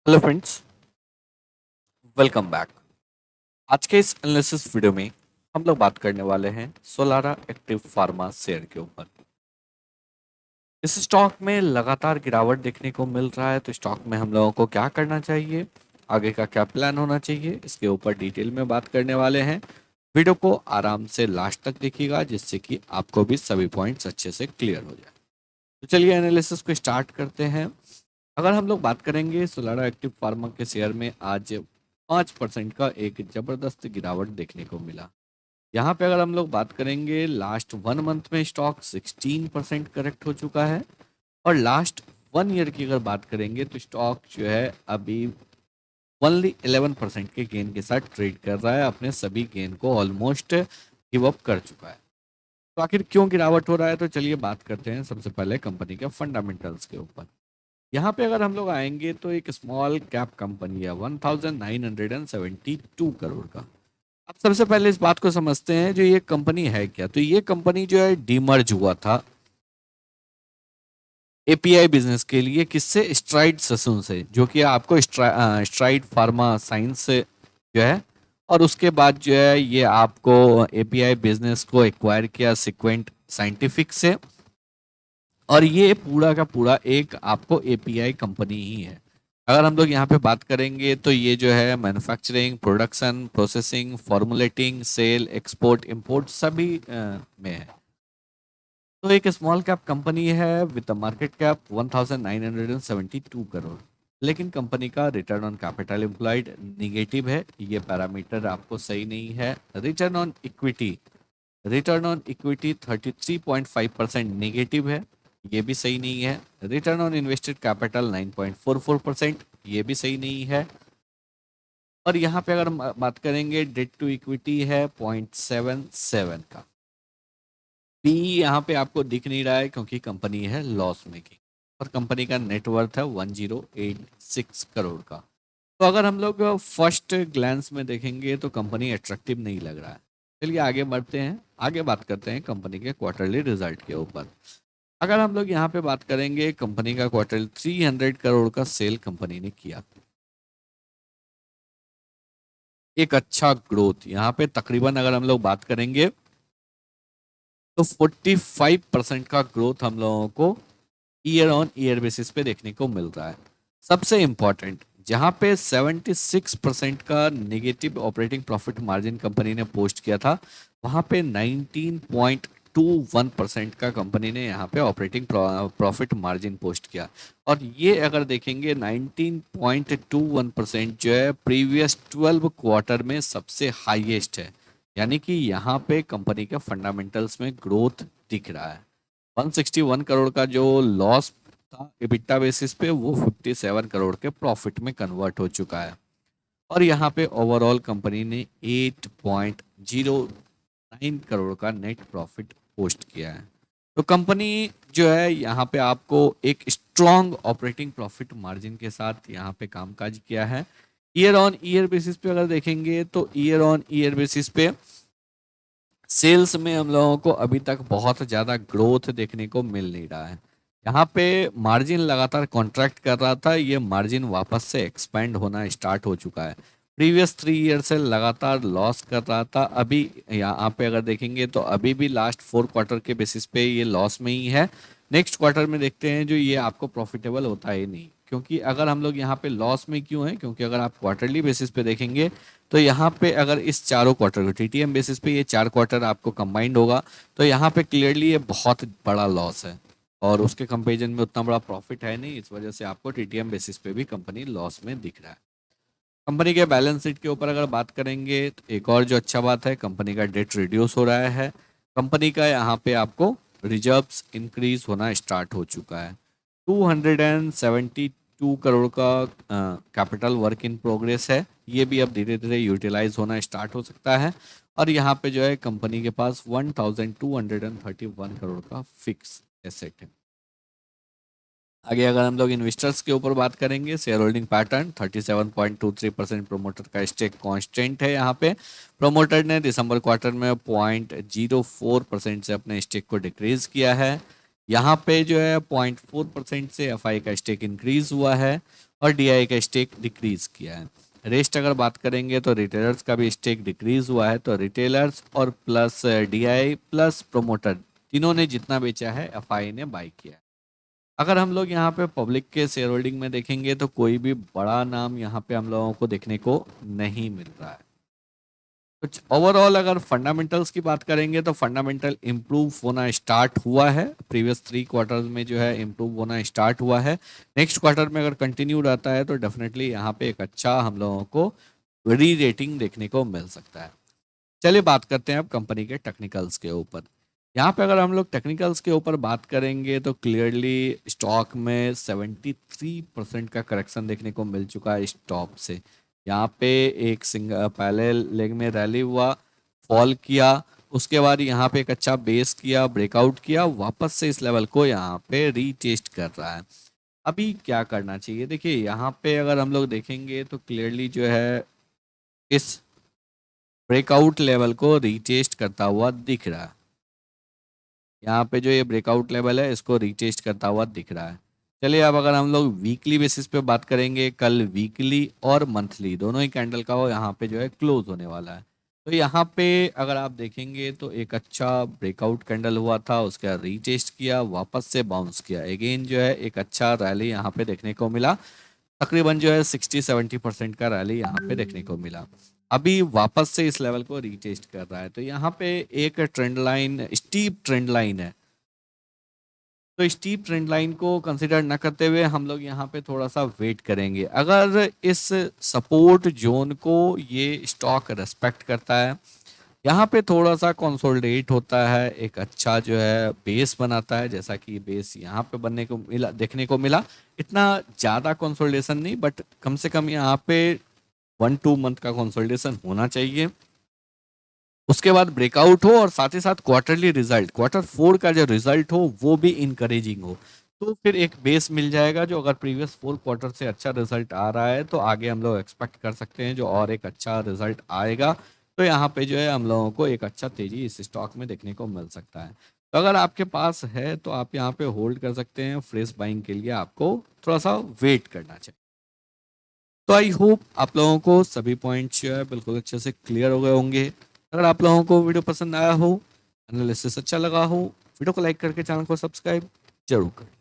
Hello friends, welcome back. आज के इस एनालिसिस वीडियो में हम लोग बात करने वाले हैं सोलारा एक्टिव फार्मा शेयर के ऊपर। इस स्टॉक में लगातार गिरावट देखने को मिल रहा है, तो स्टॉक में हम लोगों को क्या करना चाहिए, आगे का क्या प्लान होना चाहिए, इसके ऊपर डिटेल में बात करने वाले हैं। वीडियो को आराम से लास्ट तक देखिएगा, जिससे कि आपको भी सभी पॉइंट्स अच्छे से क्लियर हो जाए। तो चलिए एनालिसिस को स्टार्ट करते हैं। अगर हम लोग बात करेंगे सोलारा एक्टिव फार्मा के शेयर में आज 5% का एक जबरदस्त गिरावट देखने को मिला। यहाँ पे अगर हम लोग बात करेंगे, लास्ट 1 मंथ में स्टॉक 16% करेक्ट हो चुका है। और लास्ट 1 ईयर की अगर बात करेंगे तो स्टॉक जो है अभी ओनली 11% के गेन के साथ ट्रेड कर रहा है, अपने सभी गेन को ऑलमोस्ट गिव अप कर चुका है। तो आखिर क्यों गिरावट हो रहा है, तो चलिए बात करते हैं सबसे पहले कंपनी के फंडामेंटल्स के ऊपर। यहाँ पे अगर हम लोग आएंगे तो एक स्मॉल कैप कंपनी है 1972 करोड़ का। अब सबसे पहले इस बात को समझते हैं, जो ये कंपनी है क्या। तो ये कंपनी जो है डीमर्ज हुआ था एपीआई बिजनेस के लिए, किससे, स्ट्राइड ससून से, जो कि आपको स्ट्राइड फार्मा साइंस से जो है। और उसके बाद जो है ये आपको एपीआई बिजनेस को एक्वायर किया सिक्वेंट साइंटिफिक से। और ये पूरा का पूरा एक आपको एपीआई कंपनी ही है। अगर हम लोग यहाँ पे बात करेंगे तो ये जो है manufacturing, production, processing, formulating, sale, export, import सभी में है। तो एक स्मॉल कैप कंपनी है विद मार्केट कैप 1972 करोड़। लेकिन कंपनी का return on capital employed negative है, ये पैरामीटर आपको सही नहीं है। रिटर्न ऑन इक्विटी 33.5% नेगेटिव है, ये भी सही नहीं है। रिटर्न ऑन इन्वेस्टेड कैपिटल 9.44%, ये भी सही नहीं है। और यहाँ पे अगर हम बात करेंगे, डेट टू इक्विटी है 0.77 का। पी यहाँ पे आपको दिख नहीं रहा है क्योंकि कंपनी है लॉस मेकिंग। और कंपनी का नेटवर्थ है 1086 करोड़ का। तो अगर हम लोग फर्स्ट ग्लैंस में देखेंगे तो कंपनी अट्रैक्टिव नहीं लग रहा है। चलिए आगे बढ़ते हैं, आगे बात करते हैं कंपनी के क्वार्टरली रिजल्ट के ऊपर। अगर हम लोग यहाँ पे बात करेंगे, कंपनी का क्वार्टर 300 करोड़ का सेल कंपनी ने किया। एक अच्छा ग्रोथ यहाँ पे तकरीबन अगर हम लोग बात करेंगे तो 45% का ग्रोथ हम लोगों को ईयर ऑन ईयर बेसिस पे देखने को मिल रहा है। सबसे इंपॉर्टेंट, जहां पे 76% का negative operating profit margin company ने पोस्ट किया था, वहां पे 19.21% का कंपनी ने यहाँ पे ऑपरेटिंग प्रॉफिट मार्जिन पोस्ट किया। और ये अगर देखेंगे 19.21% जो है प्रीवियस 12 क्वार्टर में सबसे हाईएस्ट है। यानी कि यहाँ पे कंपनी के फंडामेंटल्स में ग्रोथ दिख रहा है। 161 करोड़ का जो लॉस था EBITDA बेसिस पे, वो 57 करोड़ के प्रॉफिट में कन्वर्ट हो चुका है। और यहाँ पे ओवरऑल कंपनी ने 8.09 करोड़ का नेट प्रॉफिट पोस्ट किया है। तो कंपनी जो है यहाँ पे आपको एक स्ट्रॉन्ग ऑपरेटिंग प्रॉफिट मार्जिन के साथ यहाँ पे कामकाज किया है। ईयर ऑन ईयर बेसिस पे अगर देखेंगे तो ईयर ऑन ईयर बेसिस पे सेल्स में हम लोगों को अभी तक बहुत ज़्यादा ग्रोथ देखने को मिल नहीं रहा है। यहाँ पे मार्जिन लगातार कॉन्ट्रैक्ट कर रहा था, ये मार्जिन वापस से एक्सपेंड होना स्टार्ट हो चुका है। प्रीवियस 3 ईयर से लगातार लॉस कर रहा था, अभी यहाँ पे अगर देखेंगे तो अभी भी लास्ट 4 क्वार्टर के बेसिस पे ये लॉस में ही है। नेक्स्ट क्वार्टर में देखते हैं जो ये आपको प्रॉफिटेबल होता है नहीं, क्योंकि अगर हम लोग यहाँ पे लॉस में क्यों है, क्योंकि अगर आप क्वार्टरली बेसिस पे देखेंगे तो यहाँ पे अगर इस चारों क्वार्टर को टीटीएम बेसिस पे ये 4 क्वार्टर आपको कंबाइंड होगा, तो यहाँ पे क्लियरली ये बहुत बड़ा लॉस है। और उसके कंपेरिजन में उतना बड़ा प्रॉफिट है नहीं, इस वजह से आपको टीटीएम बेसिस पे भी कंपनी लॉस में दिख रहा है। कंपनी के बैलेंस शीट के ऊपर अगर बात करेंगे तो एक और जो अच्छा बात है, कंपनी का डेट रिड्यूस हो रहा है। कंपनी का यहाँ पे आपको रिजर्व्स इंक्रीज होना स्टार्ट हो चुका है। 272 करोड़ का कैपिटल वर्क इन प्रोग्रेस है, ये भी अब धीरे धीरे यूटिलाइज होना स्टार्ट हो सकता है। और यहाँ पे जो है कंपनी के पास 1231 करोड़ का फिक्स एसेट है। आगे अगर हम लोग इन्वेस्टर्स के ऊपर बात करेंगे, शेयर होल्डिंग पैटर्न 37.23% प्रोमोटर का स्टेक कांस्टेंट है। यहाँ पे प्रोमोटर ने दिसंबर क्वार्टर में 0.04% से अपने स्टेक को डिक्रीज किया है। यहाँ पे जो है 0.4% से एफआई का स्टेक इंक्रीज हुआ है। और डीआई का स्टेक डिक्रीज किया है। रेस्ट अगर बात करेंगे तो रिटेलर्स का भी स्टेक डिक्रीज हुआ है, तो रिटेलर्स और प्लस डीआई प्लस प्रोमोटर तीनों ने जितना बेचा है एफआई ने बाई किया है। अगर हम लोग यहाँ पे पब्लिक के शेयर होल्डिंग में देखेंगे तो कोई भी बड़ा नाम यहाँ पे हम लोगों को देखने को नहीं मिल रहा है। कुछ ओवरऑल अगर फंडामेंटल्स की बात करेंगे तो फंडामेंटल इम्प्रूव होना स्टार्ट हुआ है, प्रीवियस 3 क्वार्टर्स में जो है इम्प्रूव होना स्टार्ट हुआ है। नेक्स्ट क्वार्टर में अगर कंटिन्यू रहता है तो डेफिनेटली यहाँ पे एक अच्छा हम लोगों को री रेटिंग देखने को मिल सकता है। चलिए बात करते हैं अब कंपनी के टेक्निकल्स के ऊपर। यहाँ पे अगर हम लोग टेक्निकल्स के ऊपर बात करेंगे तो क्लियरली स्टॉक में 73% का करेक्शन देखने को मिल चुका है स्टॉप से। यहाँ पे एक पहले लेग में रैली हुआ, फॉल किया, उसके बाद यहाँ पे एक अच्छा बेस किया, ब्रेकआउट किया, वापस से इस लेवल को यहाँ पे रीटेस्ट कर रहा है। अभी क्या करना चाहिए, देखिए यहाँ पे अगर हम लोग देखेंगे तो क्लियरली जो है इस ब्रेकआउट लेवल को रीटेस्ट करता हुआ दिख रहा है। यहाँ पे जो ये ब्रेकआउट लेवल है इसको रीटेस्ट करता हुआ दिख रहा है। चलिए अब अगर हम लोग वीकली बेसिस पे बात करेंगे, कल वीकली और मंथली दोनों ही कैंडल का वो यहाँ पे जो है क्लोज होने वाला है। तो यहाँ पे अगर आप देखेंगे तो एक अच्छा ब्रेकआउट कैंडल हुआ था, उसके बाद रीटेस्ट किया, वापस से बाउंस किया, अगेन जो है एक अच्छा रैली यहाँ पे देखने को मिला, तकरीबन जो है 60-70% का रैली यहाँ पे देखने को मिला। अभी वापस से इस लेवल को रीटेस्ट कर रहा है, तो यहाँ पे एक trend line, steep trend line है। तो स्टीप ट्रेंड लाइन को कंसिडर न करते हुए हम लोग यहाँ पे थोड़ा सा वेट करेंगे। अगर इस सपोर्ट जोन को ये स्टॉक रेस्पेक्ट करता है, यहाँ पे थोड़ा सा कंसोलिडेट होता है, एक अच्छा जो है बेस बनाता है, जैसा कि बेस यहाँ पे बनने को मिला, देखने को मिला, इतना ज़्यादा कंसोलिडेशन नहीं बट कम से कम यहाँ पे 1-2 मंथ का कंसोलिडेशन होना चाहिए। उसके बाद ब्रेकआउट हो और साथ ही साथ क्वार्टरली रिजल्ट, Q4 का जो रिजल्ट हो वो भी इनकरेजिंग हो, तो फिर एक बेस मिल जाएगा। जो अगर प्रीवियस 4 क्वार्टर से अच्छा रिजल्ट आ रहा है तो आगे हम लोग एक्सपेक्ट कर सकते हैं जो और एक अच्छा रिजल्ट आएगा, तो यहाँ पे जो है हम लोगों को एक अच्छा तेजी इस स्टॉक में देखने को मिल सकता है। तो अगर आपके पास है तो आप यहाँ पे होल्ड कर सकते हैं, फ्रेश बाइंग के लिए आपको थोड़ा सा वेट करना चाहिए। तो आई होप आप लोगों को सभी पॉइंट्स जो है बिल्कुल अच्छे से क्लियर हो गए होंगे। अगर आप लोगों को वीडियो पसंद आया हो, एनालिसिस अच्छा लगा हो, वीडियो को लाइक करके चैनल को सब्सक्राइब जरूर करें।